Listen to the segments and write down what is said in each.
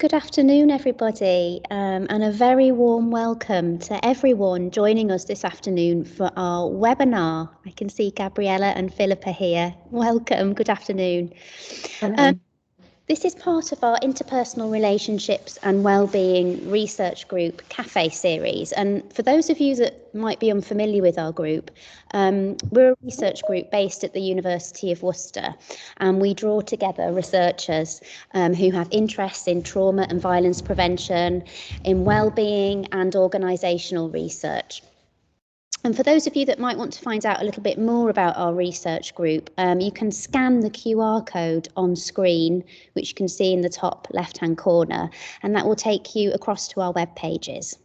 Good afternoon, everybody, and a very warm welcome to everyone joining us this afternoon for our webinar. I can see Gabriela and Philippa here. Welcome, good afternoon. This is part of our Interpersonal Relationships and Wellbeing Research Group Café series. And for those of you that might be unfamiliar with our group, we're a research group based at the University of Worcester, and we draw together researchers who have interests in trauma and violence prevention, in wellbeing and organisational research. And for those of you that might want to find out a little bit more about our research group, you can scan the QR code on screen, which you can see in the top left-hand corner, and that will take you across to our web pages.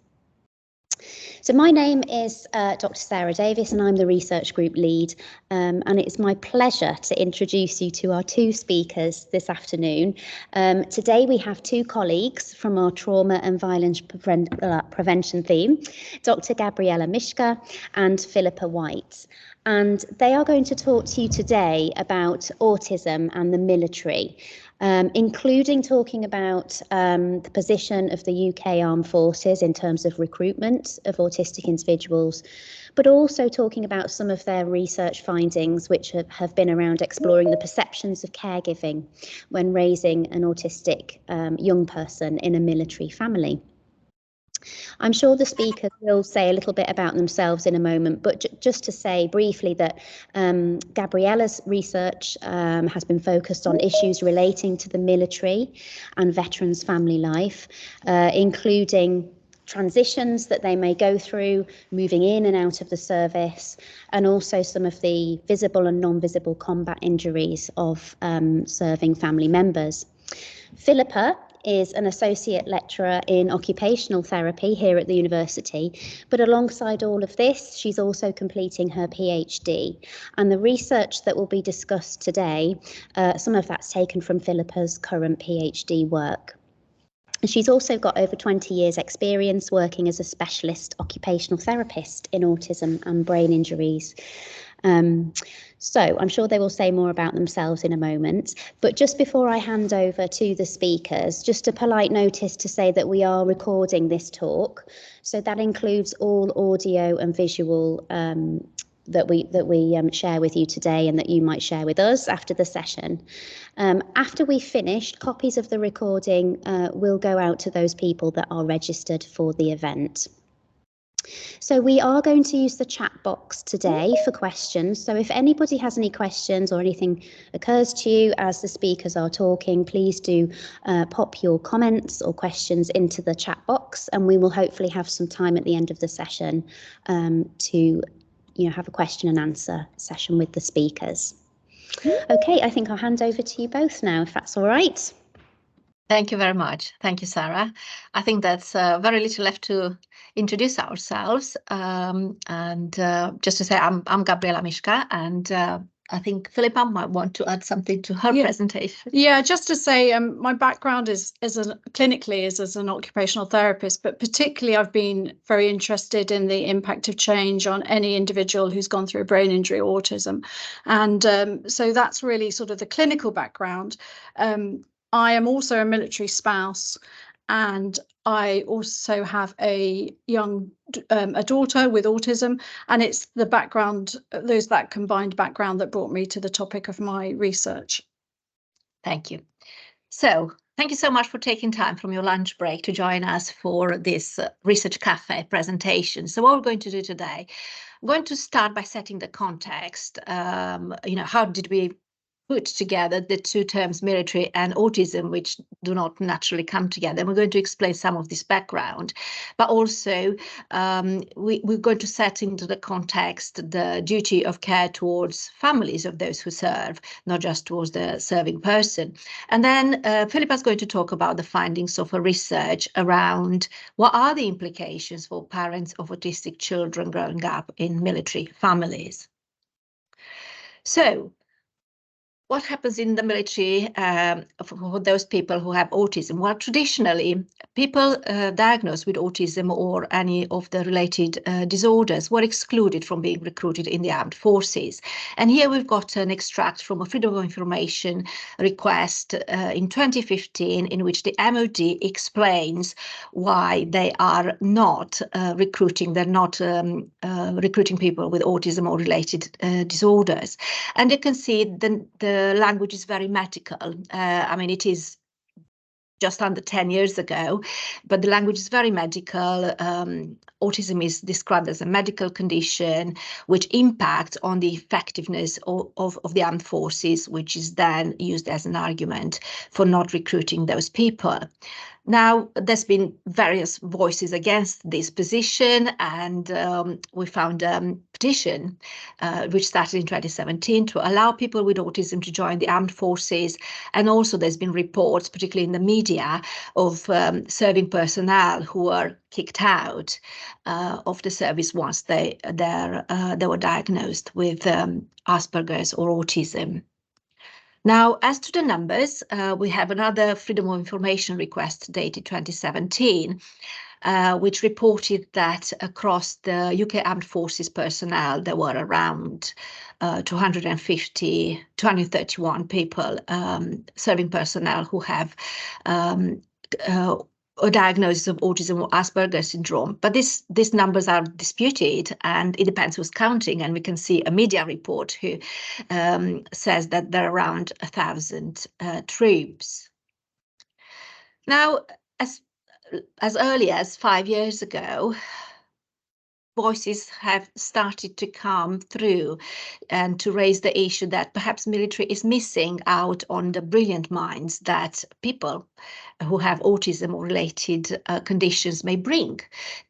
So my name is Dr. Sarah Davis, and I'm the research group lead, and it's my pleasure to introduce you to our two speakers this afternoon. Today we have two colleagues from our trauma and violence prevention theme, Dr. Gabriela Misca and Philippa White. And they are going to talk to you today about autism and the military, including talking about the position of the UK Armed Forces in terms of recruitment of autistic individuals, but also talking about some of their research findings, which have been around exploring the perceptions of caregiving when raising an autistic young person in a military family. I'm sure the speakers will say a little bit about themselves in a moment, but just to say briefly that Gabriela's research has been focused on issues relating to the military and veterans' family life, including transitions that they may go through, moving in and out of the service, and also some of the visible and non-visible combat injuries of serving family members. Philippa is an associate lecturer in occupational therapy here at the university, but alongside all of this, she's also completing her PhD. And the research that will be discussed today, some of that's taken from Philippa's current PhD work. She's also got over 20 years experience working as a specialist occupational therapist in autism and brain injuries. So I'm sure they will say more about themselves in a moment, but just before I hand over to the speakers, just a polite notice to say that we are recording this talk. So that includes all audio and visual that we share with you today and that you might share with us after the session. After we've finished, copies of the recording will go out to those people that are registered for the event. So we are going to use the chat box today for questions. So if anybody has any questions or anything occurs to you as the speakers are talking, please do pop your comments or questions into the chat box, and we will hopefully have some time at the end of the session to have a question and answer session with the speakers. Okay, I think I'll hand over to you both now, if that's all right. Thank you very much. Thank you, Sarah. I think that's very little left to introduce ourselves. Just to say, I'm Gabriela Misca, and I think Philippa might want to add something to her presentation. Yeah, just to say, my background is clinically as an occupational therapist, but particularly I've been very interested in the impact of change on any individual who's gone through a brain injury or autism. And so that's really sort of the clinical background. I am also a military spouse, and I also have a daughter with autism, and it's the background, that combined background that brought me to the topic of my research. Thank you. So thank you so much for taking time from your lunch break to join us for this Research Cafe presentation. So what we're going to do today, I'm going to start by setting the context. How did we put together the two terms military and autism, which do not naturally come together. And we're going to explain some of this background, but also we're going to set into the context the duty of care towards families of those who serve, not just towards the serving person. And then Philippa is going to talk about the findings of a research around what are the implications for parents of autistic children growing up in military families. So, what happens in the military for those people who have autism? Well, traditionally, people diagnosed with autism or any of the related disorders were excluded from being recruited in the armed forces. And here we've got an extract from a Freedom of Information request in 2015, in which the MOD explains why they are not recruiting. They're not recruiting people with autism or related disorders. And you can see the language is very medical. I mean, it is just under 10 years ago, but the language is very medical. Autism is described as a medical condition which impacts on the effectiveness of the armed forces, which is then used as an argument for not recruiting those people. Now, there's been various voices against this position, and we found a petition which started in 2017 to allow people with autism to join the armed forces. And also there's been reports, particularly in the media, of serving personnel who were kicked out of the service once they were diagnosed with Asperger's or autism. Now, as to the numbers, we have another Freedom of Information request dated 2017, which reported that across the UK Armed Forces personnel, there were around 231 people, serving personnel who have a diagnosis of autism or Asperger's syndrome. But these numbers are disputed, and it depends who's counting. And we can see a media report who says that there are around 1,000 troops. Now, as early as 5 years ago, voices have started to come through and to raise the issue that perhaps military is missing out on the brilliant minds that people who have autism or related conditions may bring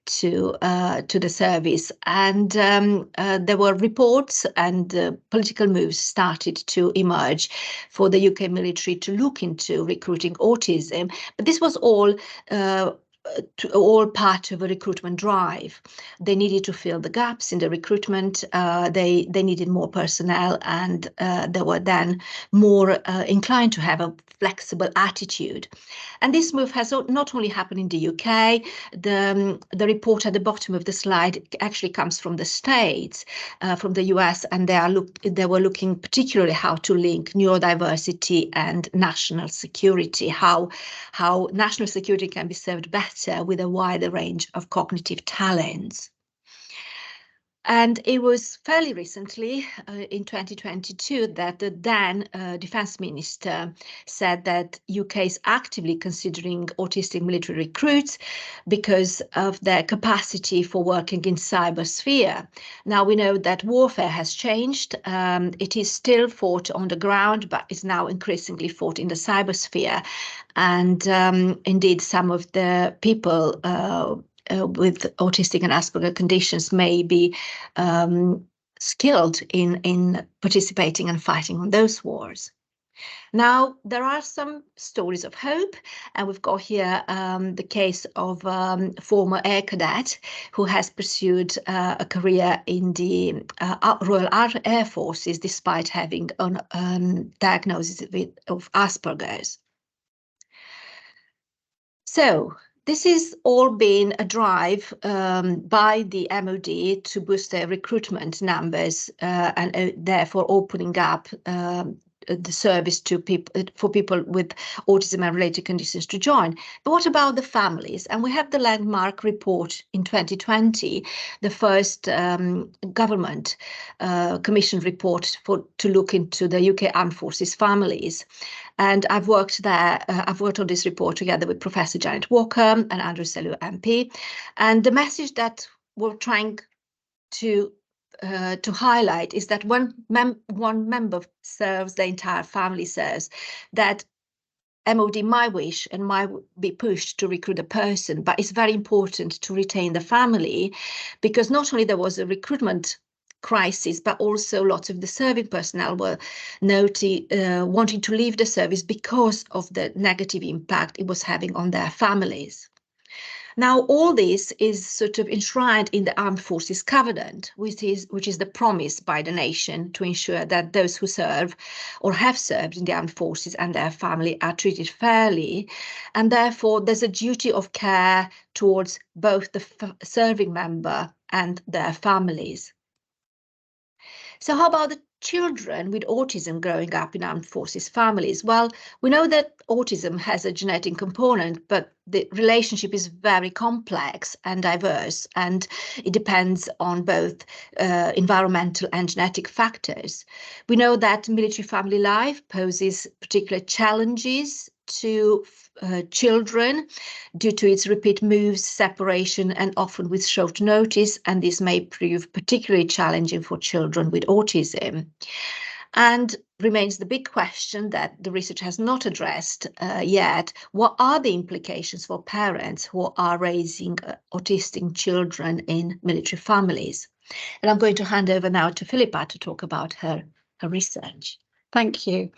to the service. And there were reports and political moves started to emerge for the UK military to look into recruiting autism. But this was all part of a recruitment drive. They needed to fill the gaps in the recruitment. They needed more personnel, and they were then more inclined to have a flexible attitude. And this move has not only happened in the UK. The report at the bottom of the slide actually comes from the States, from the US, and they were looking particularly how to link neurodiversity and national security, how national security can be served better with a wider range of cognitive talents. And it was fairly recently, in 2022, that the then Defence Minister said that UK is actively considering autistic military recruits because of their capacity for working in cybersphere. Now we know that warfare has changed. It is still fought on the ground, but is now increasingly fought in the cybersphere. And indeed, some of the people with autistic and Asperger conditions may be skilled in participating and fighting on those wars. Now, there are some stories of hope, and we've got here the case of former air cadet who has pursued a career in the Royal Air Forces despite having a diagnosis of Asperger's. So, this has all been a drive by the MOD to boost their recruitment numbers and therefore opening up the service to for people with autism and related conditions to join. But what about the families? And we have the landmark report in 2020, the first government commission report to look into the UK Armed Forces families. And I've worked there. I've worked on this report together with Professor Janet Walker and Andrew Sellew MP. And the message that we're trying to highlight is that one member serves, the entire family serves, that MOD might wish and might be pushed to recruit a person, but it's very important to retain the family, because not only there was a recruitment crisis, but also lots of the serving personnel were wanting to leave the service because of the negative impact it was having on their families. Now, all this is sort of enshrined in the Armed Forces Covenant, which is the promise by the nation to ensure that those who serve or have served in the armed forces and their family are treated fairly. And therefore, there's a duty of care towards both the serving member and their families. So how about the children with autism growing up in armed forces families? Well, we know that autism has a genetic component, but the relationship is very complex and diverse, and it depends on both environmental and genetic factors. We know that military family life poses particular challenges to children due to its repeat moves, separation, and often with short notice, and this may prove particularly challenging for children with autism. And remains the big question that the research has not addressed yet: what are the implications for parents who are raising autistic children in military families? And I'm going to hand over now to Philippa to talk about her research. Thank you.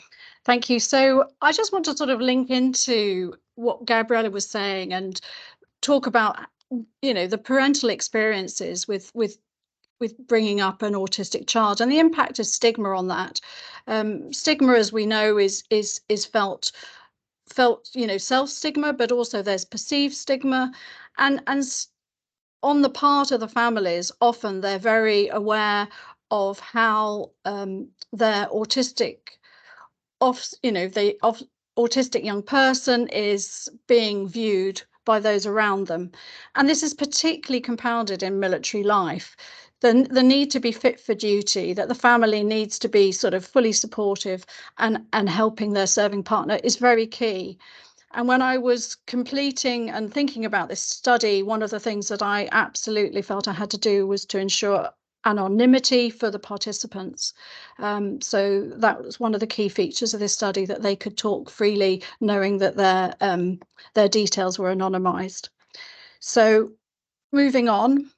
Thank you. So I just want to sort of link into what Gabriela was saying and talk about, you know, the parental experiences with bringing up an autistic child and the impact of stigma on that. Stigma, as we know, is felt, you know, self-stigma, but also there's perceived stigma, and on the part of the families, often they're very aware of how their autistic autistic young person is being viewed by those around them. And this is particularly compounded in military life. The need to be fit for duty, that the family needs to be sort of fully supportive and helping their serving partner is very key. And when I was completing and thinking about this study, one of the things that I absolutely felt I had to do was to ensure anonymity for the participants. So that was one of the key features of this study, that they could talk freely, knowing that their details were anonymized. So moving on,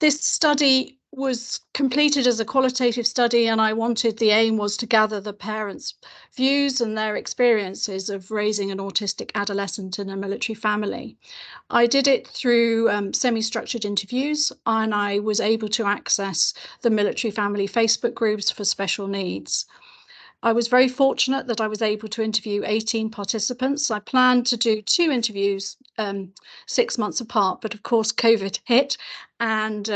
this study was completed as a qualitative study, and the aim was to gather the parents' views and their experiences of raising an autistic adolescent in a military family. I did it through semi-structured interviews, and I was able to access the military family Facebook groups for special needs. I was very fortunate that I was able to interview 18 participants. I planned to do 2 interviews 6 months apart, but of course COVID hit, and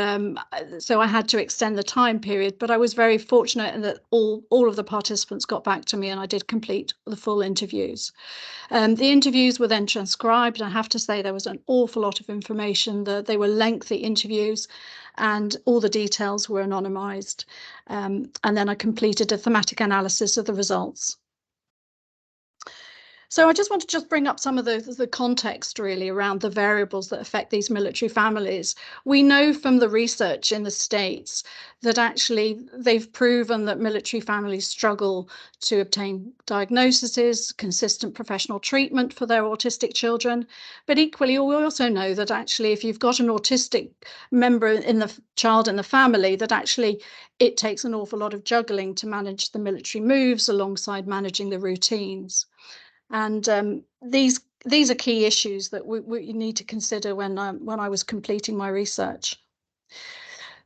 so I had to extend the time period. But I was very fortunate in that all of the participants got back to me, and I did complete the full interviews. The interviews were then transcribed. I have to say there was an awful lot of information. They were lengthy interviews, and all the details were anonymized. And then I completed a thematic analysis of the results. So I just want to bring up some of the context really around the variables that affect these military families. We know from the research in the States that actually they've proven that military families struggle to obtain diagnoses, consistent professional treatment for their autistic children. But equally, we also know that actually if you've got an autistic member in the child in the family, that actually it takes an awful lot of juggling to manage the military moves alongside managing the routines. And these are key issues that we need to consider when I was completing my research.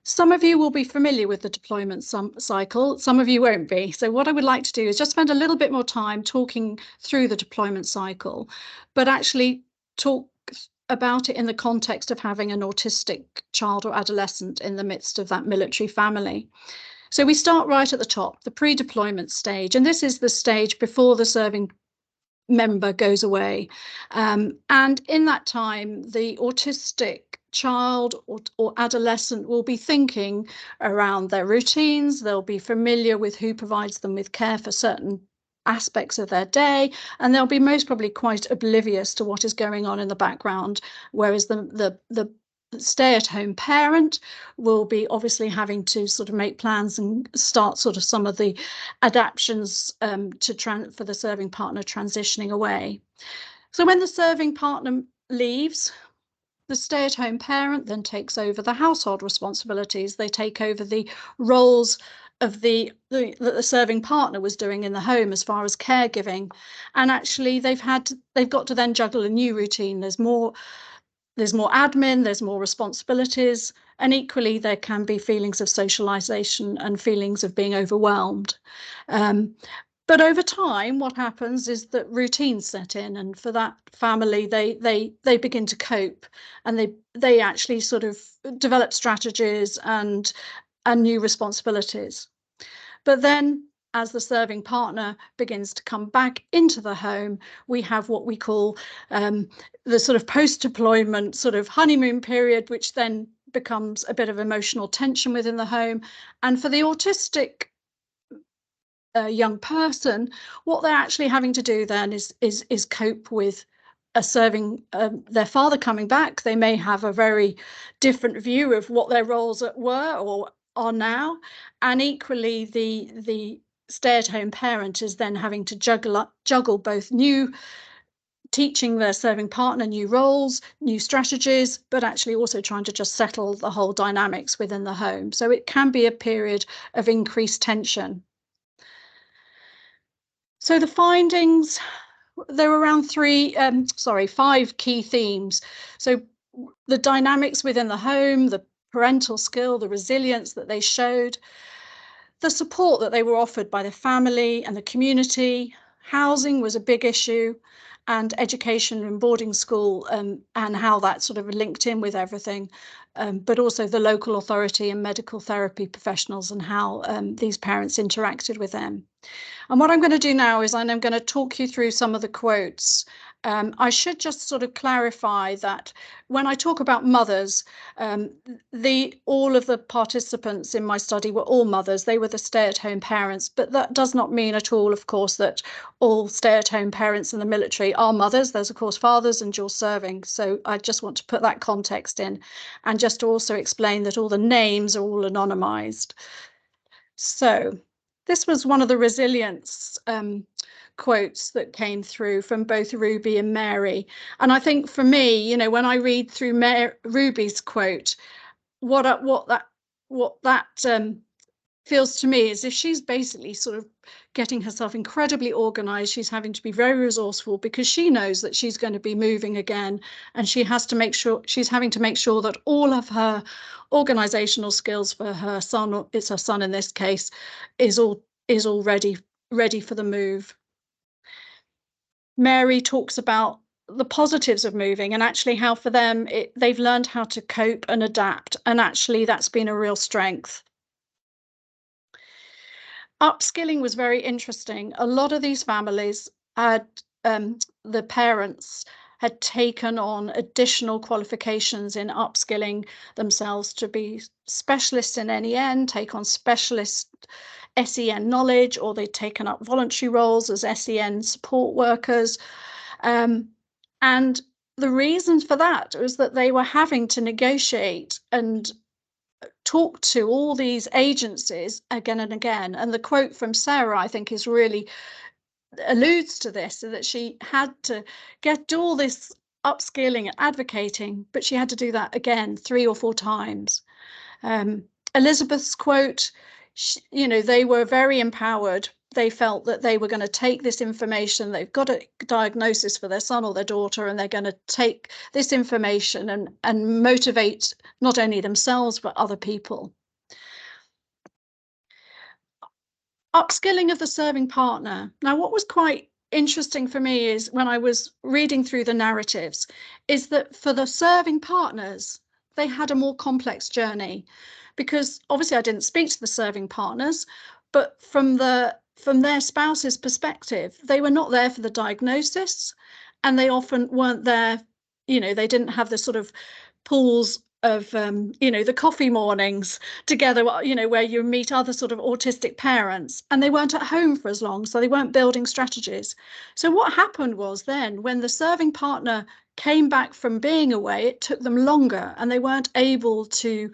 Some of you will be familiar with the deployment cycle, some of you won't be. So what I would like to do is just spend a little bit more time talking through the deployment cycle, but actually talk about it in the context of having an autistic child or adolescent in the midst of that military family. So we start right at the top, the pre-deployment stage, and this is the stage before the serving member goes away. And in that time, the autistic child or adolescent will be thinking around their routines. They'll be familiar with who provides them with care for certain aspects of their day, and they'll be most probably quite oblivious to what is going on in the background, whereas the stay-at-home parent will be obviously having to sort of make plans and start sort of some of the adaptations for the serving partner transitioning away. So when the serving partner leaves, the stay-at-home parent then takes over the household responsibilities. They take over the roles of that the serving partner was doing in the home as far as caregiving, and actually they've got to then juggle a new routine. There's more there's more admin, there's more responsibilities, and equally there can be feelings of socialization and feelings of being overwhelmed. But over time, what happens is that routines set in, and for that family, they begin to cope, and they actually sort of develop strategies and new responsibilities. But then, as the serving partner begins to come back into the home, we have what we call the sort of post-deployment sort of honeymoon period, which then becomes a bit of emotional tension within the home. And for the autistic young person, what they're actually having to do then is cope with a serving their father coming back. They may have a very different view of what their roles were or are now, and equally the stay-at-home parent is then having to juggle both teaching their serving partner new roles, new strategies, but actually also trying to just settle the whole dynamics within the home. So it can be a period of increased tension. So the findings, there were around 5 key themes. So the dynamics within the home, the parental skill, the resilience that they showed, the support that they were offered by the family and the community, housing was a big issue, and education and boarding school and how that sort of linked in with everything, but also the local authority and medical therapy professionals and how these parents interacted with them. And what I'm going to do now is I'm going to talk you through some of the quotes. I should just sort of clarify that when I talk about mothers, all of the participants in my study were all mothers. They were the stay-at-home parents, but that does not mean at all, of course, that all stay-at-home parents in the military are mothers. There's, of course, fathers and dual serving. So I just want to put that context in, and just to also explain that all the names are all anonymized. So this was one of the resilience quotes that came through from both Ruby and Mary. And I think for me, you know, when I read through Ruby's quote, what that feels to me is if she's basically sort of getting herself incredibly organized. She's having to be very resourceful because she knows that she's going to be moving again, and she's having to make sure that all of her organizational skills for her son, or it's her son in this case, is all ready for the move. Mary talks about the positives of moving and actually how for them they've learned how to cope and adapt, and actually that's been a real strength. Upskilling was very interesting. A lot of these families had the parents had taken on additional qualifications in upskilling themselves to be specialists in NEN, take on specialist SEN knowledge, or they'd taken up voluntary roles as SEN support workers. And the reason for that was that they were having to negotiate and talk to all these agencies again and again. And the quote from Sarah, I think, is really alludes to this, so that she had to do all this upskilling and advocating, but she had to do that again 3 or 4 times. Elizabeth's quote, they were very empowered. They felt that they were going to take this information, they've got a diagnosis for their son or their daughter, and they're going to take this information and motivate not only themselves, but other people. Upskilling of the serving partner. Now, what was quite interesting for me is when I was reading through the narratives, is that for the serving partners, they had a more complex journey, because obviously I didn't speak to the serving partners, but from their spouse's perspective, they were not there for the diagnosis, and they often weren't there, they didn't have the sort of pools of the coffee mornings together, where you meet other sort of autistic parents, and they weren't at home for as long, so they weren't building strategies. So what happened was then when the serving partner came back from being away, it took them longer, and they weren't able to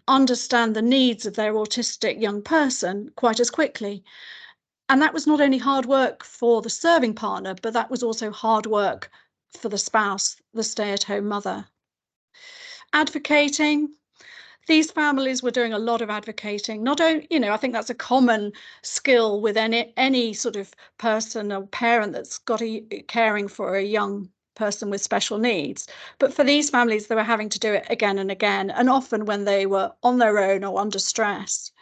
understand the needs of their autistic young person quite as quickly. And that was not only hard work for the serving partner, but that was also hard work for the spouse, the stay-at-home mother. Advocating. These families were doing a lot of advocating. Not only, I think that's a common skill with any sort of person or parent that's got caring for a young person with special needs. But for these families, they were having to do it again and again, and often when they were on their own or under stress.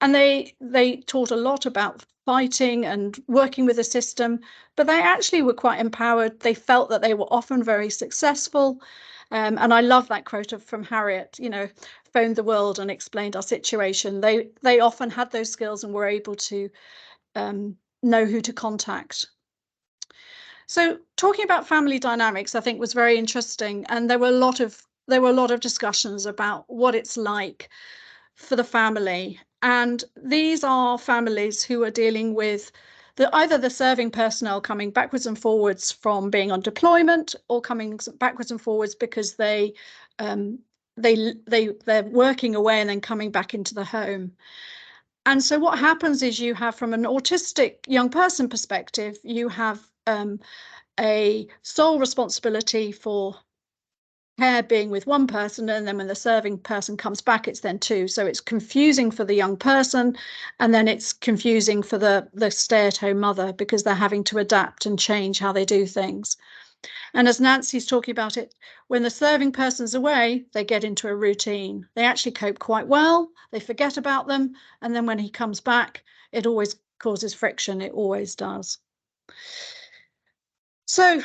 And they taught a lot about fighting and working with the system, but they actually were quite empowered. They felt that they were often very successful. And I love that quote from Harriet, phoned the world and explained our situation. They often had those skills and were able to know who to contact. So talking about family dynamics, I think, was very interesting, and there were a lot of discussions about what it's like for the family. And these are families who are dealing with either the serving personnel coming backwards and forwards from being on deployment, or coming backwards and forwards because they're working away and then coming back into the home. And so what happens is you have, from an autistic young person perspective, you have a sole responsibility for care being with one person, and then when the serving person comes back, it's then two. So it's confusing for the young person, and then it's confusing for the stay-at-home mother, because they're having to adapt and change how they do things. And as Nancy's talking about it, when the serving person's away, they get into a routine. They actually cope quite well. They forget about them. And then when he comes back, it always causes friction. It always does. So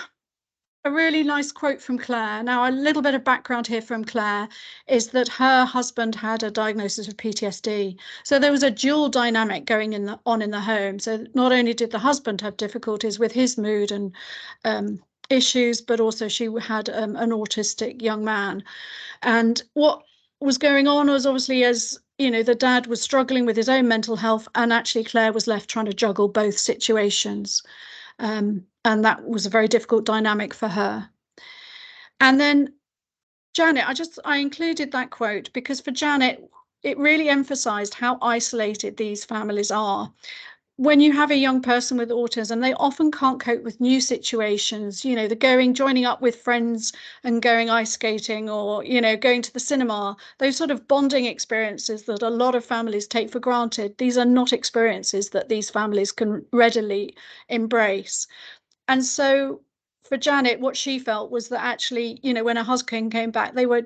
a really nice quote from Claire. Now, a little bit of background here from Claire is that her husband had a diagnosis of PTSD. So there was a dual dynamic going on in the home. So not only did the husband have difficulties with his mood and issues, but also she had an autistic young man. And what was going on was, obviously, as the dad was struggling with his own mental health, and actually Claire was left trying to juggle both situations. And that was a very difficult dynamic for her. And then Janet, I included that quote because for Janet, it really emphasized how isolated these families are. When you have a young person with autism, they often can't cope with new situations. The joining up with friends and going ice skating, or, going to the cinema, those sort of bonding experiences that a lot of families take for granted. These are not experiences that these families can readily embrace. And so for Janet, what she felt was that actually, when her husband came back, they were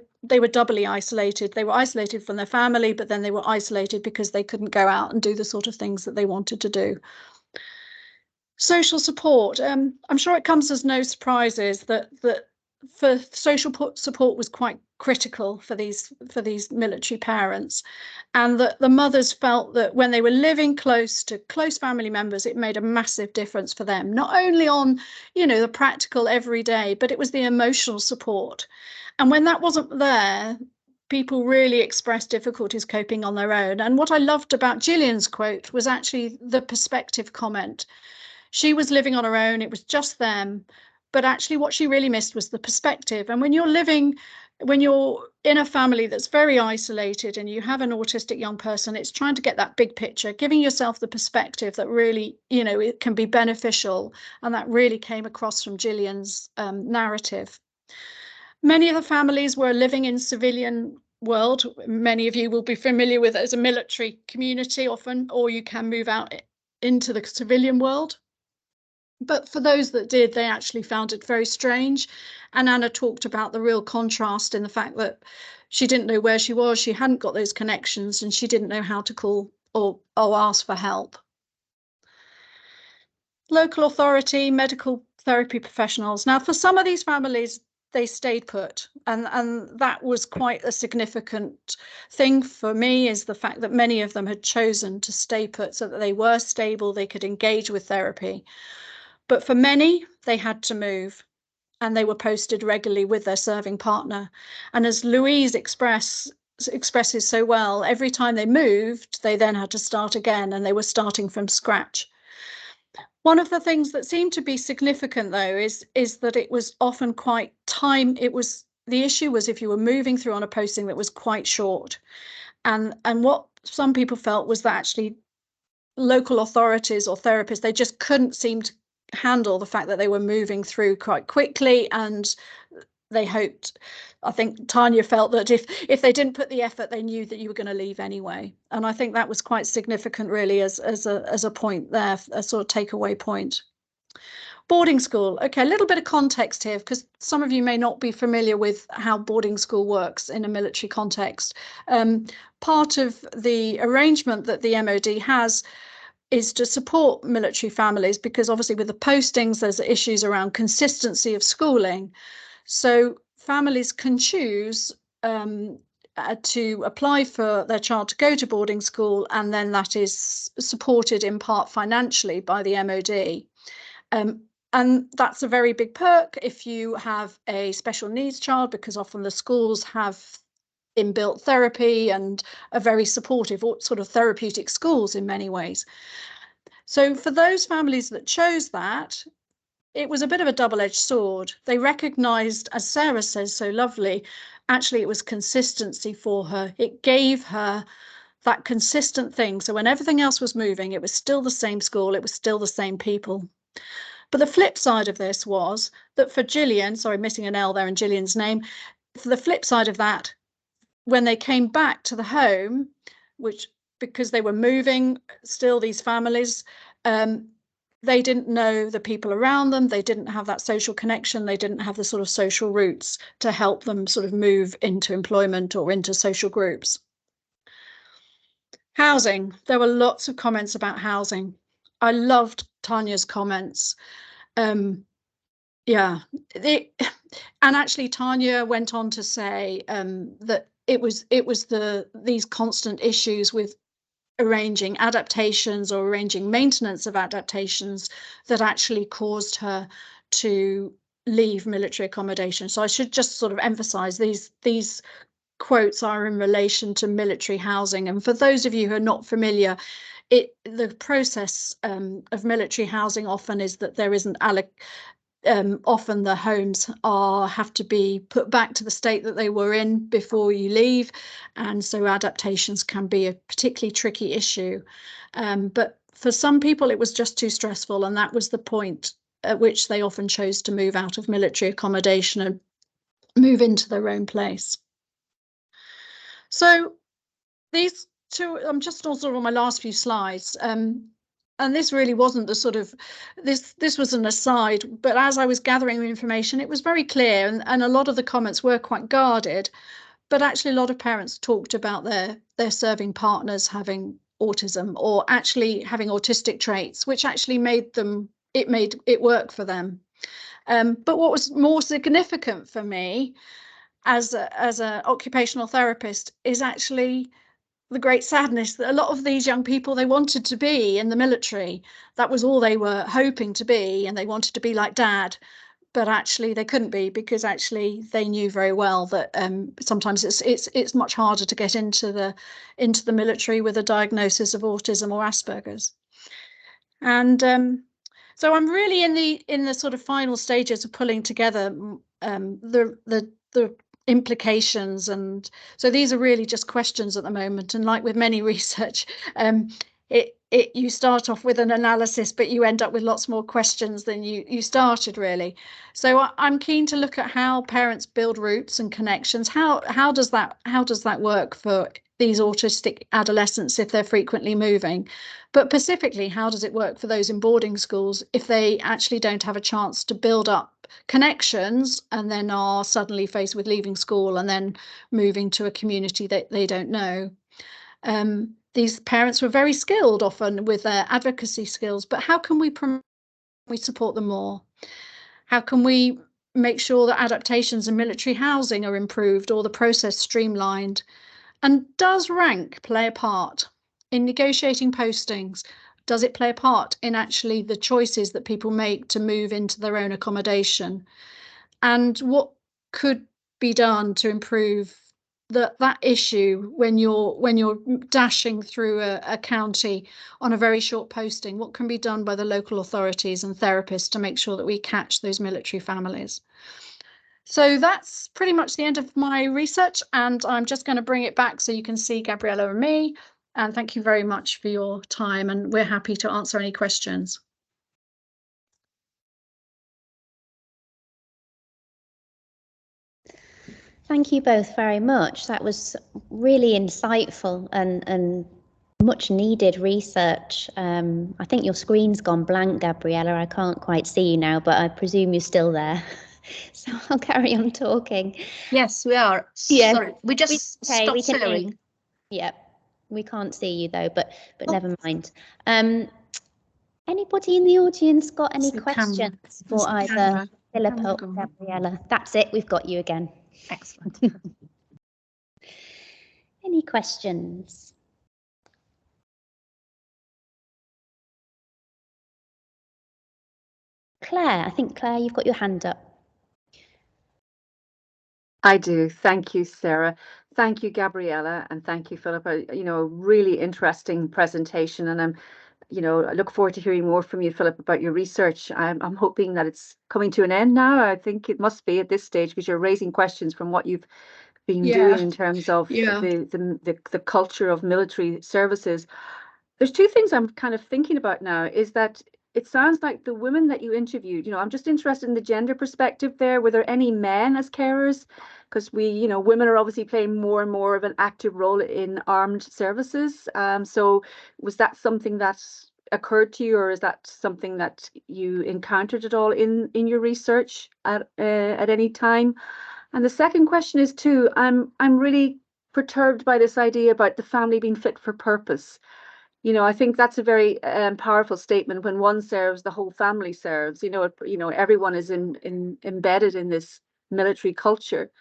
doubly isolated. They were isolated from their family, but then they were isolated because they couldn't go out and do the sort of things that they wanted to do. Social support. I'm sure it comes as no surprises that for social support was quite critical for these military parents, and that the mothers felt that when they were living close to close family members, it made a massive difference for them, not only on the practical everyday, but it was the emotional support. And when that wasn't there, people really expressed difficulties coping on their own. And what I loved about Gillian's quote was actually the perspective comment. She was living on her own, it was just them. But actually what she really missed was the perspective. And when you're in a family that's very isolated and you have an autistic young person, it's trying to get that big picture, giving yourself the perspective that really, it can be beneficial. And that really came across from Gillian's narrative. Many of the families were living in civilian world. Many of you will be familiar with it as a military community often, or you can move out into the civilian world. But for those that did, they actually found it very strange. And Anna talked about the real contrast in the fact that she didn't know where she was, she hadn't got those connections, and she didn't know how to call or ask for help. Local authority, medical therapy professionals. Now, for some of these families, they stayed put, and that was quite a significant thing for me, is the fact that many of them had chosen to stay put so that they were stable, they could engage with therapy. But for many, they had to move, and they were posted regularly with their serving partner. And as Louise expresses so well, every time they moved, they then had to start again, and they were starting from scratch. One of the things that seemed to be significant, though, is that it was often quite the issue was if you were moving through on a posting that was quite short. And what some people felt was that actually local authorities or therapists, they just couldn't seem to handle the fact that they were moving through quite quickly, and they hoped, I think Tanya felt that if they didn't put the effort, they knew that you were going to leave anyway. And I think that was quite significant, really, as a point there, a sort of takeaway point. Boarding school. Okay, a little bit of context here, because some of you may not be familiar with how boarding school works in a military context. Part of the arrangement that the MOD has is to support military families, because obviously with the postings, there's issues around consistency of schooling. So families can choose to apply for their child to go to boarding school, and then that is supported in part financially by the MOD. And that's a very big perk if you have a special needs child, because often the schools have inbuilt therapy and are very supportive, sort of therapeutic schools in many ways. So for those families that chose that, it was a bit of a double-edged sword. They recognised, as Sarah says so lovely, actually it was consistency for her. It gave her that consistent thing. So when everything else was moving, it was still the same school, it was still the same people. But the flip side of this was that for Gillian, sorry, missing an L there in Gillian's name, for the flip side of that, when they came back to the home, which because they were moving still, these families, they didn't know the people around them, they didn't have that social connection, they didn't have the sort of social roots to help them sort of move into employment or into social groups. Housing. There were lots of comments about housing. I loved Tanya's comments. Yeah, and actually Tanya went on to say that it was these constant issues with arranging adaptations or arranging maintenance of adaptations that actually caused her to leave military accommodation. So I should just sort of emphasize these quotes are in relation to military housing. And for those of you who are not familiar, the process of military housing often is that there isn't often the homes have to be put back to the state that they were in before you leave, and so adaptations can be a particularly tricky issue. But for some people it was just too stressful, and that was the point at which they often chose to move out of military accommodation and move into their own place. So these two, I'm just also on my last few slides. And this really wasn't the sort of, this was an aside, but as I was gathering the information, it was very clear, and a lot of the comments were quite guarded, but actually a lot of parents talked about their serving partners having autism or actually having autistic traits, which actually made it work for them. But what was more significant for me as an occupational therapist is actually the great sadness that a lot of these young people, they wanted to be in the military. That was all they were hoping to be, and they wanted to be like dad, but actually they couldn't be, because actually they knew very well that sometimes it's much harder to get into the military with a diagnosis of autism or Asperger's. And so I'm really in the sort of final stages of pulling together the implications, and so these are really just questions at the moment, and like with many research, you start off with an analysis, but you end up with lots more questions than you started, really. So I'm keen to look at how parents build roots and connections. How does that work for these autistic adolescents if they're frequently moving? But specifically, how does it work for those in boarding schools if they actually don't have a chance to build up connections and then are suddenly faced with leaving school and then moving to a community that they don't know? These parents were very skilled often with their advocacy skills, but how can we support them more? How can we make sure that adaptations in military housing are improved or the process streamlined? And does rank play a part in negotiating postings? Does it play a part in actually the choices that people make to move into their own accommodation? And what could be done to improve that issue when you're dashing through a county on a very short posting? What can be done by the local authorities and therapists to make sure that we catch those military families? So that's pretty much the end of my research, and I'm just going to bring it back so you can see Gabriela and me. And thank you very much for your time, and we're happy to answer any questions. Thank you both very much. That was really insightful and much needed research. I think your screen's gone blank, Gabriela. I can't quite see you now, but I presume you're still there. So I'll carry on talking. Yes, we are. Yeah. Sorry, we just Okay, stopped we can hear you. sharing. Yeah, we can't see you though, but never mind. Anybody in the audience got any questions for either Philippa or Gabriela? That's it, we've got you again. Excellent. Any questions? Claire, I think Claire, you've got your hand up. I do. Thank you, Sarah. Thank you, Gabriela, and thank you, Philippa. You know, a really interesting presentation, and I look forward to hearing more from you, Philip, about your research. I'm hoping that it's coming to an end now. I think it must be at this stage, because you're raising questions from what you've been doing in terms of the culture of military services. There's two things I'm kind of thinking about now, is that it sounds like the women that you interviewed, I'm just interested in the gender perspective there. Were there any men as carers? Because women are obviously playing more and more of an active role in armed services. So was that something that occurred to you, or is that something that you encountered at all in your research at any time? And the second question is too, I'm really perturbed by this idea about the family being fit for purpose. I think that's a very powerful statement. When one serves, the whole family serves. Everyone is embedded in this military culture,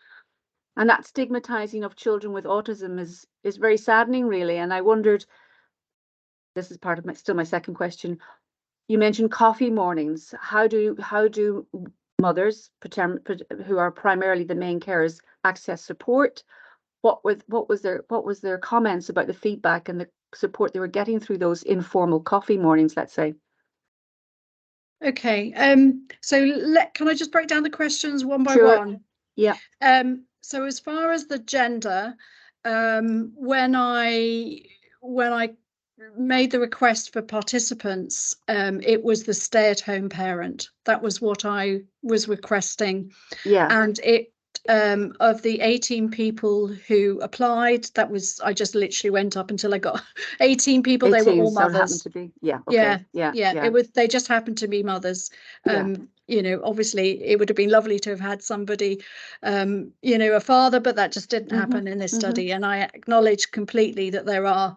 and that stigmatizing of children with autism is very saddening, really. And I wondered, this is part of my second question. You mentioned coffee mornings. How do mothers, who are primarily the main carers, access support? What was their comments about the feedback and the support they were getting through those informal coffee mornings, let's say? Okay, so can I just break down the questions one by Sure. one? Yeah. So as far as the gender, when I made the request for participants, it was the stay-at-home parent. That was what I was requesting. Yeah. And it of the 18 people who applied, I just literally went up until I got 18 people. 18, they were all so it happened mothers. to be, yeah. Okay. Yeah. It was, they just happened to be mothers. Obviously it would have been lovely to have had somebody, a father, but that just didn't happen in this study. And I acknowledge completely that there are,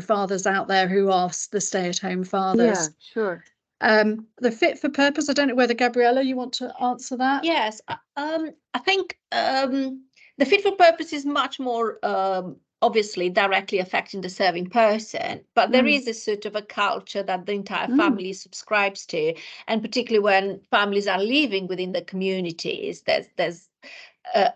fathers out there who are the stay-at-home fathers. Yeah, sure. The fit for purpose, I don't know whether Gabriela, you want to answer that? Yes, I think the fit for purpose is much more obviously directly affecting the serving person, but there is a sort of a culture that the entire family subscribes to, and particularly when families are living within the communities, there's a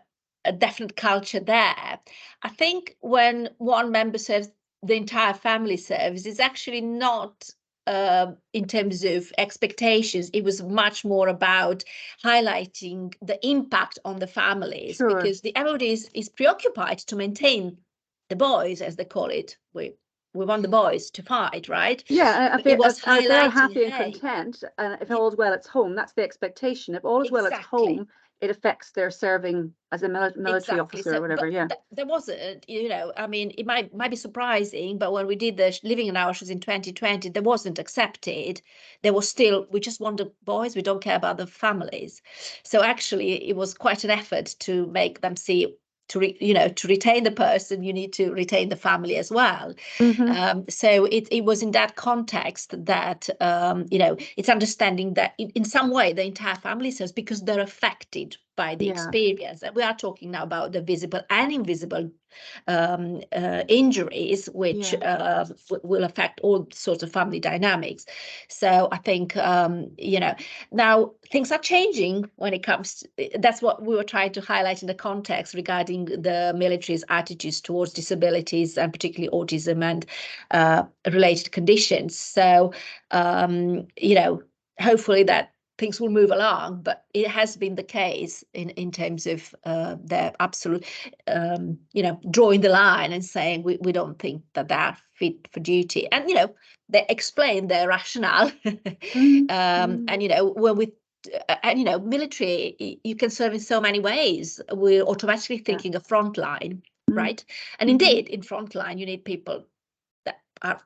definite culture there. I think when one member serves, the entire family serves, is actually not in terms of expectations. It was much more about highlighting the impact on the families, because the MOD is preoccupied to maintain the boys, as they call it. We want the boys to fight, right? Yeah, it was if they're happy and hey, content, and if all is well at home, that's the expectation. If all is well at home, it affects their serving as a military officer or whatever. Yeah, there wasn't, I mean, it might be surprising, but when we did the living in Auschwitz in 2020, there wasn't accepted. There was still, we just want the boys, we don't care about the families. So actually, it was quite an effort to make them see, to retain the person, you need to retain the family as well. So it was in that context that it's understanding that in some way the entire family says, because they're affected by the experience. And we are talking now about the visible and invisible injuries, which will affect all sorts of family dynamics. So I think now things are changing when it comes to, that's what we were trying to highlight in the context regarding the military's attitudes towards disabilities, and particularly autism and related conditions. So hopefully that things will move along, but it has been the case in terms of their absolute, drawing the line and saying we don't think that they're fit for duty. And, they explain their rationale. And, when we, military, you can serve in so many ways. We're automatically thinking of frontline, right? And indeed, in frontline, you need people are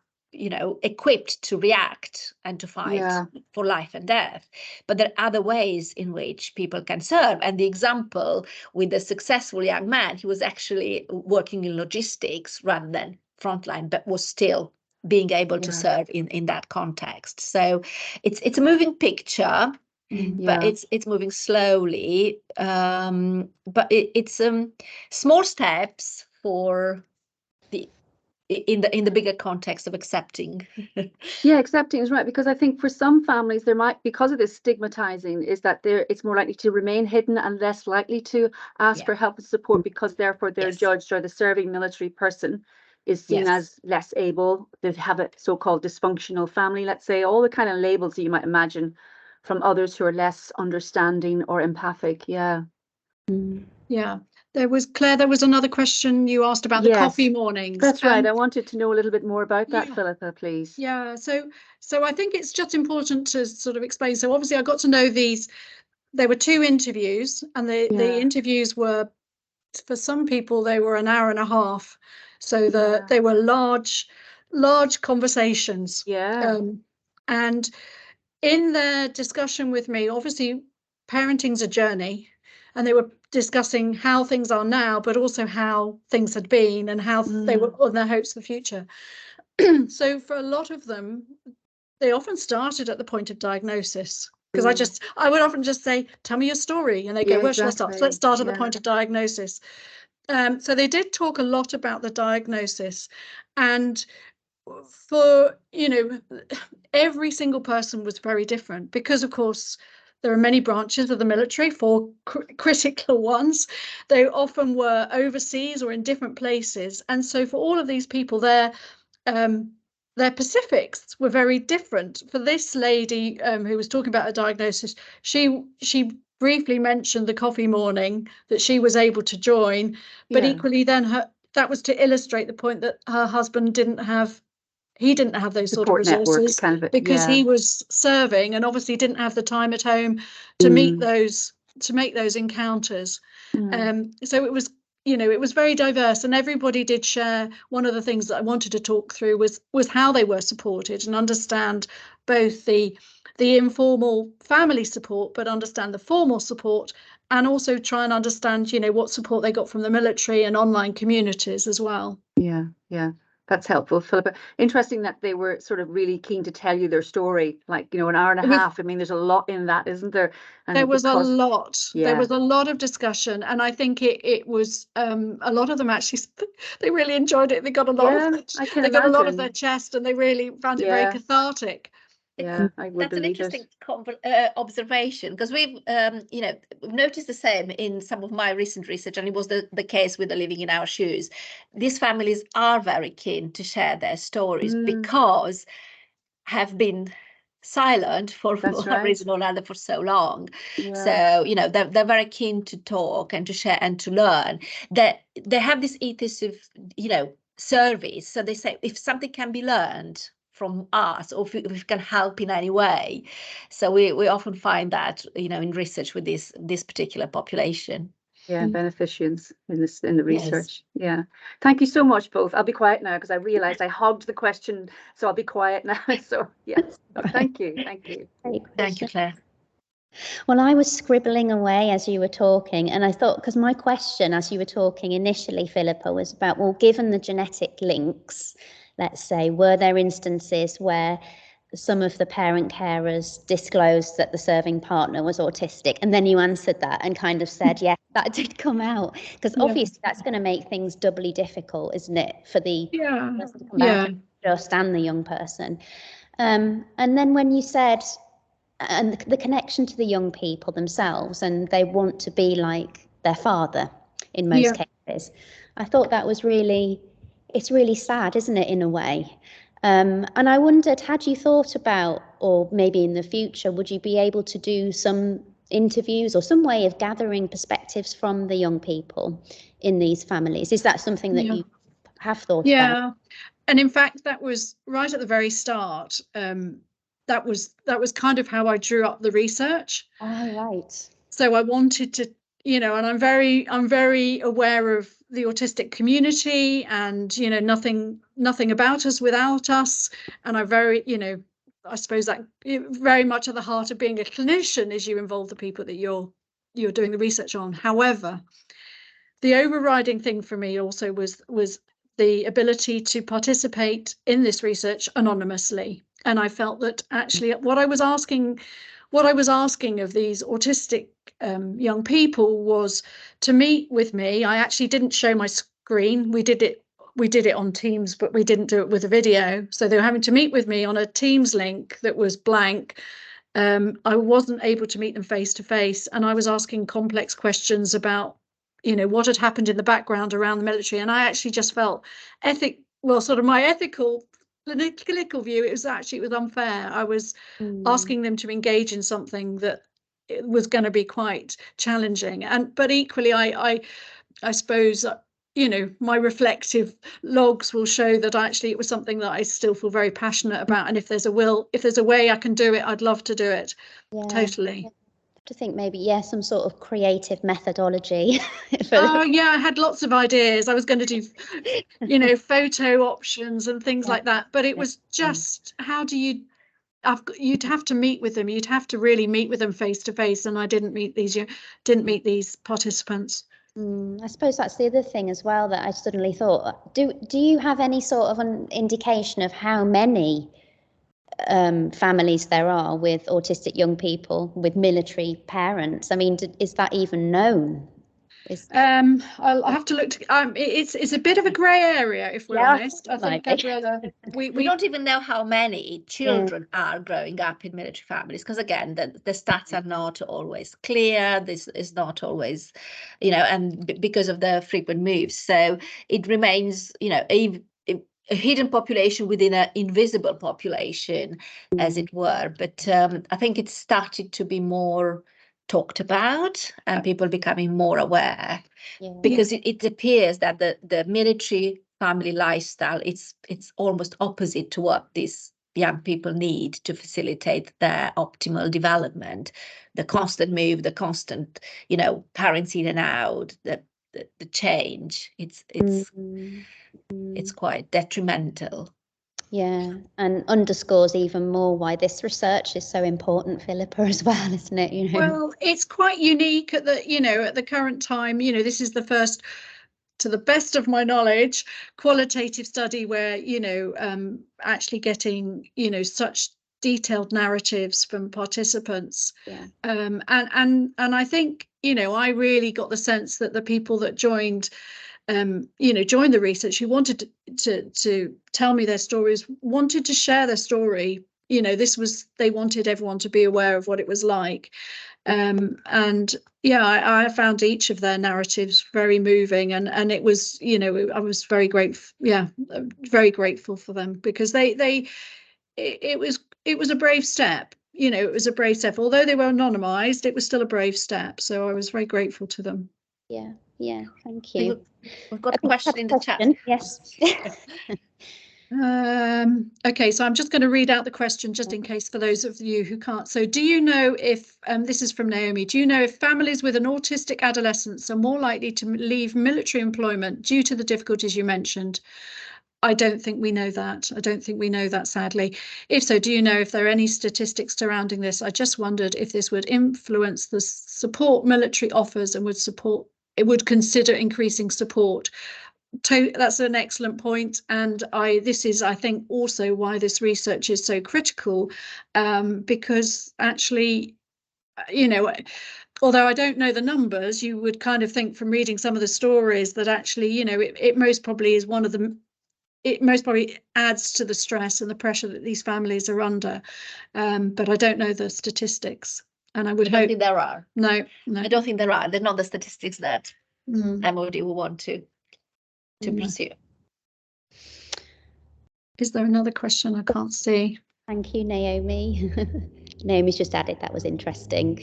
equipped to react and to fight for life and death. But there are other ways in which people can serve. And the example with the successful young man, he was actually working in logistics rather than frontline, but was still being able to serve in that context. So it's a moving picture, but it's moving slowly. But it's small steps for in the bigger context of accepting. Yeah, accepting is right, because I think for some families there might, because of this stigmatizing, is that it's more likely to remain hidden and less likely to ask for help and support, because therefore they're judged, or the serving military person is seen as less able to have a so-called dysfunctional family, let's say, all the kind of labels that you might imagine from others who are less understanding or empathic. Yeah. Yeah. There was, Claire, there was another question you asked about the coffee mornings. That's right. I wanted to know a little bit more about that, Philippa, please. Yeah, so I think it's just important to sort of explain. So obviously I got to know these. There were 2 interviews, and the interviews were, for some people, they were an hour and a half. So they were large conversations. Yeah. And in their discussion with me, obviously parenting's a journey, and they were discussing how things are now, but also how things had been and how they were on their hopes for the future. So for a lot of them, they often started at the point of diagnosis, because I would often just say, tell me your story, and they go, where should I start? So let's start at the point of diagnosis. So they did talk a lot about the diagnosis, and for every single person was very different, because of course there are many branches of the military, 4 critical ones. They often were overseas or in different places, and so for all of these people, their Pacifics were very different. For this lady who was talking about a diagnosis, she briefly mentioned the coffee morning that she was able to join, but equally then that was to illustrate the point that her husband didn't have those sort of resources, because he was serving and obviously didn't have the time at home to make those encounters. So it was, it was very diverse, and everybody did share. One of the things that I wanted to talk through was how they were supported, and understand both the informal family support, but understand the formal support, and also try and understand, what support they got from the military and online communities as well. Yeah. That's helpful, Philippa. Interesting that they were sort of really keen to tell you their story, like, an hour and a half. I mean, there's a lot in that, isn't there? And there was a lot. There was a lot of discussion, and I think it was a lot of them actually, they really enjoyed it. They got a lot got a lot of their chest, and they really found it very cathartic. Yeah, I would That's an interesting observation, because we've noticed the same in some of my recent research, and it was the case with the Living in Our Shoes. These families are very keen to share their stories, because have been silent for one reason or another for so long. So they're very keen to talk and to share and to learn. That they have this ethos of service. So they say, if something can be learned from us, or if we can help in any way. So we often find that in research with this particular population. Yeah, beneficiaries in the research. Yeah, thank you so much, both. I'll be quiet now, because I realized I hogged the question, so I'll be quiet now. So yes, thank you. Thank you, Claire. Well, I was scribbling away as you were talking, and I thought, because my question as you were talking initially, Philippa, was about, well, given the genetic links, let's say, were there instances where some of the parent carers disclosed that the serving partner was autistic? And then you answered that and kind of said, yeah, that did come out, because obviously that's going to make things doubly difficult, isn't it, for the person to come back and understand the young person. And then when you said, and the connection to the young people themselves, and they want to be like their father in most cases, I thought that was it's really sad, isn't it, in a way? And I wondered, had you thought about, or maybe in the future, would you be able to do some interviews or some way of gathering perspectives from the young people in these families? Is that something that you have thought about? Yeah, and in fact, that was right at the very start. That was kind of how I drew up the research. Oh, right. So I wanted to you know, and I'm very aware of the autistic community, and, you know, nothing about us without us. And I very, you know, I suppose that very much at the heart of being a clinician is you involve the people that you're doing the research on. However, the overriding thing for me also was the ability to participate in this research anonymously. And I felt that actually what I was asking of these autistic young people was to meet with me. I actually didn't show my screen. We did it on Teams, but we didn't do it with a video. So they were having to meet with me on a Teams link that was blank. I wasn't able to meet them face to face, and I was asking complex questions about, you know, what had happened in the background around the military. And I actually just felt sort of my ethical clinical view, it was unfair. I was asking them to engage in something that it was going to be quite challenging. But equally, I suppose, you know, my reflective logs will show that actually it was something that I still feel very passionate about. And if there's a way I can do it, I'd love to do it. Yeah. Totally. To think maybe, some sort of creative methodology. I had lots of ideas. I was going to do, you know, photo options and things like that. But it was just, how do you, you'd have to meet with them. You'd have to really meet with them face to face. And I didn't meet these participants. I suppose that's the other thing as well that I suddenly thought, do you have any sort of an indication of how many families there are with autistic young people with military parents? I mean, is that even known? I'll have to look. It's a bit of a grey area, if we're honest. I think, Gabriela, we don't even know how many children are growing up in military families, because again, the stats are not always clear. This is not always, you know, and because of the frequent moves, so it remains, you know, a hidden population within an invisible population, as it were. But I think it's started to be more talked about and people becoming more aware, because it appears that the military family lifestyle, it's almost opposite to what these young people need to facilitate their optimal development. The constant move, the constant, you know, parents in and out, the change, it's quite detrimental. Yeah, and underscores even more why this research is so important, Philippa, as well, isn't it? You know, well, it's quite unique at the current time. You know, this is the first, to the best of my knowledge, qualitative study where, you know, actually getting, you know, such detailed narratives from participants. And I think, you know, I really got the sense that the people that joined the research, who wanted to tell me their stories, wanted to share their story. You know, they wanted everyone to be aware of what it was like. I found each of their narratives very moving, and it was, you know, I was very grateful for them, because it was a brave step. You know, it was a brave step. Although they were anonymized, it was still a brave step. So I was very grateful to them. Yeah, thank you. We've got a question in the chat. Yes. Okay, so I'm just going to read out the question just in case for those of you who can't. So do you know if, this is from Naomi, do you know if families with an autistic adolescent are more likely to leave military employment due to the difficulties you mentioned? I don't think we know that. Sadly. If so, do you know if there are any statistics surrounding this? I just wondered if this would influence the support military offers and would consider increasing support. That's an excellent point, and this is, I think, also why this research is so critical, because actually, you know, although I don't know the numbers, you would kind of think from reading some of the stories that actually, you know, it most probably is one of them. It most probably adds to the stress and the pressure that these families are under, but I don't know the statistics, and I don't think there are. No, I don't think there are. They're not the statistics that MOD will want to pursue. Is there another question? I can't see. Thank you, Naomi. Naomi's just added that was interesting.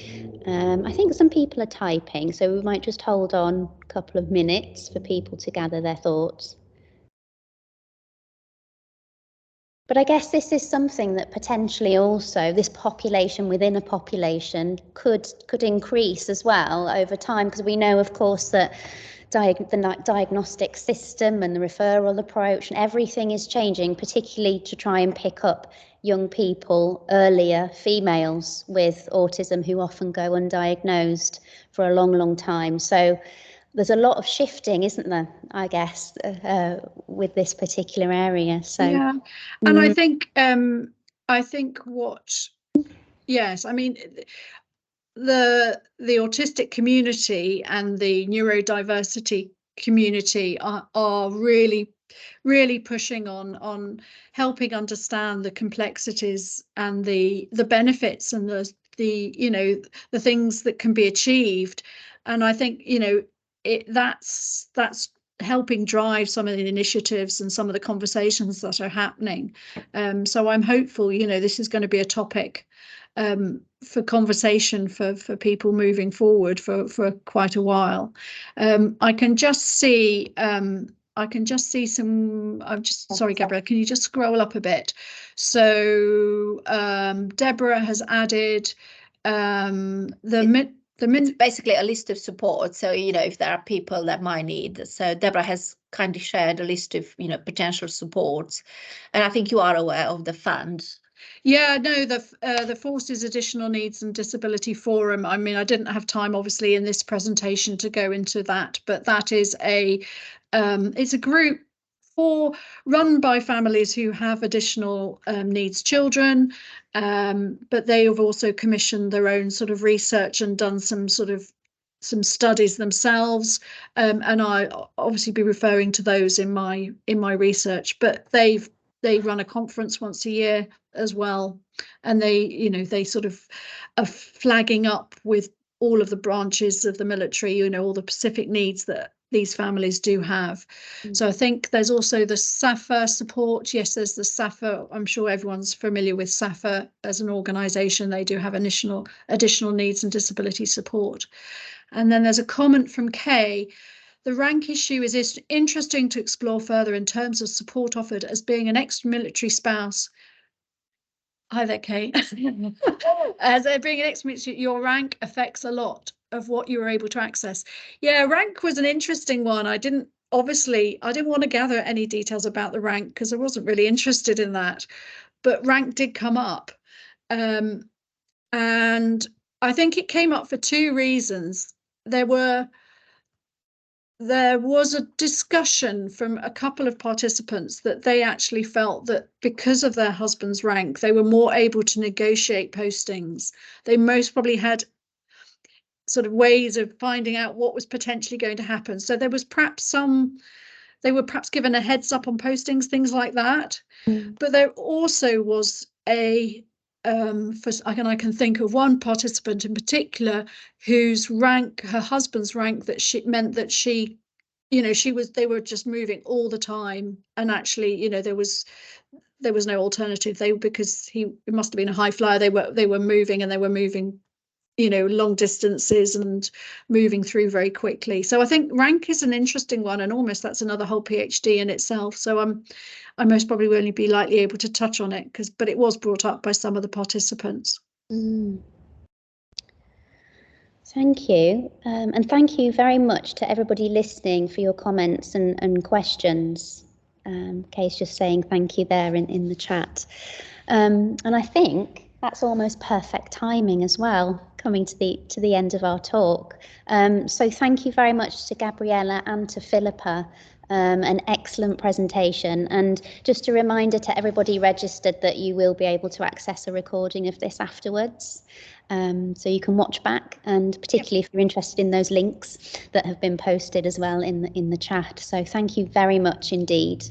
I think some people are typing, so we might just hold on a couple of minutes for people to gather their thoughts. But I guess this is something that potentially also this population within a population could increase as well over time, because we know, of course, that the diagnostic system and the referral approach and everything is changing, particularly to try and pick up young people earlier, females with autism who often go undiagnosed for a long, long time. So there's a lot of shifting, isn't there, I guess, with this particular area. So yeah, and I think what, yes, I mean, the autistic community and the neurodiversity community are really pushing on helping understand the complexities and the benefits and the you know, the things that can be achieved. And I think, you know, that's helping drive some of the initiatives and some of the conversations that are happening. So I'm hopeful, you know, this is going to be a topic for conversation for people moving forward for quite a while. I can just see some, I'm just sorry, Gabriela, can you just scroll up a bit? So Deborah has added it's basically a list of support. So, you know, if there are people that might need. So Deborah has kindly shared a list of, you know, potential supports. And I think you are aware of the fund. Yeah, no, the Forces Additional Needs and Disability Forum. I mean, I didn't have time, obviously, in this presentation to go into that, but that is it's a group run by families who have additional needs children, but they have also commissioned their own sort of research and done some studies themselves, and I obviously be referring to those in my research. But they run a conference once a year as well, and they sort of are flagging up with all of the branches of the military, you know, all the specific needs that these families do have. So I think there's also the SAFA support. Yes, there's the SAFA. I'm sure everyone's familiar with SAFA as an organisation. They do have additional needs and disability support. And then there's a comment from Kay. The rank issue is interesting to explore further in terms of support offered as being an ex-military spouse. Hi there, Kay. As being an ex-military, your rank affects a lot of what you were able to access. Yeah, rank was an interesting one. I didn't want to gather any details about the rank because I wasn't really interested in that. But rank did come up. And I think it came up for two reasons. There was a discussion from a couple of participants that they actually felt that because of their husband's rank, they were more able to negotiate postings. They most probably had sort of ways of finding out what was potentially going to happen. So there was perhaps they were perhaps given a heads up on postings, things like that. But there also was I can think of one participant in particular whose rank, her husband's rank, that meant that she, you know, they were just moving all the time, and actually, you know, there was no alternative. Because it must have been a high flyer. They were moving, and they were moving, you know, long distances and moving through very quickly. So I think rank is an interesting one, and almost that's another whole PhD in itself. So I most probably won't be likely able to touch on it but it was brought up by some of the participants. Thank you. And thank you very much to everybody listening for your comments and questions. Kay's just saying thank you there in the chat. And I think that's almost perfect timing as well, coming to the end of our talk. So thank you very much to Gabriela and to Philippa. An excellent presentation, and just a reminder to everybody registered that you will be able to access a recording of this afterwards, so you can watch back, and particularly if you're interested in those links that have been posted as well in the chat. So thank you very much indeed.